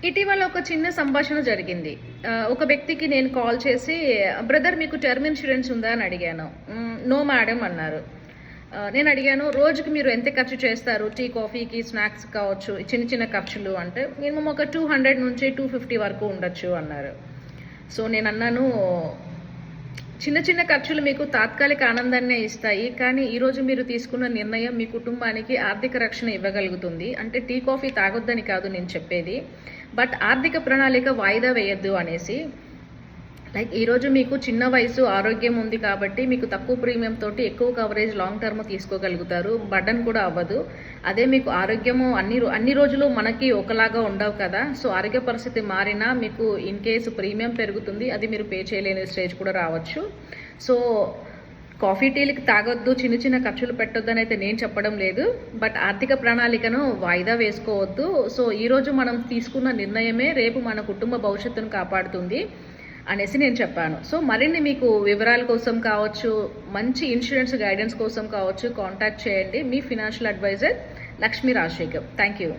ఇటీవల ఒక చిన్న సంభాషణ జరిగింది. ఒక వ్యక్తికి నేను కాల్ చేసి, "బ్రదర్ మీకు టర్మ్ ఇన్సూరెన్స్ ఉందా?" అని అడిగాను. "నో మేడం" అన్నారు. నేను అడిగాను, "రోజుకి మీరు ఎంత ఖర్చు చేస్తారు? టీ, కాఫీకి, స్నాక్స్ కావచ్చు, చిన్న చిన్న ఖర్చులు" అంటే, "మినిమమ్ ఒక 200 నుంచి 250 వరకు ఉండొచ్చు" అన్నారు. సో నేనన్నాను, చిన్న చిన్న ఖర్చులు మీకు తాత్కాలిక ఆనందాన్నే ఇస్తాయి, కానీ ఈరోజు మీరు తీసుకున్న నిర్ణయం మీ కుటుంబానికి ఆర్థిక రక్షణ ఇవ్వగలుగుతుంది. అంటే టీ కాఫీ తాగొద్దని కాదు నేను చెప్పేది, బట్ ఆర్థిక ప్రణాళిక వాయిదా వేయొద్దు అనేసి. లైక్ ఈరోజు మీకు చిన్న వయసు, ఆరోగ్యం ఉంది కాబట్టి మీకు తక్కువ ప్రీమియం తోటి ఎక్కువ కవరేజ్ లాంగ్ టర్మ్ తీసుకోగలుగుతారు, బర్డన్ కూడా అవ్వదు. అదే మీకు ఆరోగ్యము అన్ని రోజులు మనకి ఒకలాగా ఉండవు కదా. సో ఆరోగ్య పరిస్థితి మారినా మీకు ఇన్ కేసు ప్రీమియం పెరుగుతుంది, అది మీరు పే చేయలేని స్టేజ్ కూడా రావచ్చు. సో కాఫీ టీలకి తాగొద్దు, చిన్న చిన్న ఖర్చులు పెట్టొద్దని అయితే నేను చెప్పడం లేదు, బట్ ఆర్థిక ప్రణాళికను వాయిదా వేసుకోవద్దు. సో ఈరోజు మనం తీసుకున్న నిర్ణయమే రేపు మన కుటుంబ భవిష్యత్తును కాపాడుతుంది అనేసి నేను చెప్పాను. సో మరిన్ని మీకు వివరాల కోసం కావచ్చు, మంచి ఇన్సూరెన్స్ గైడెన్స్ కోసం కావచ్చు, కాంటాక్ట్ చేయండి మీ financial adviser Lakshmi Rajasekhar. Thank you.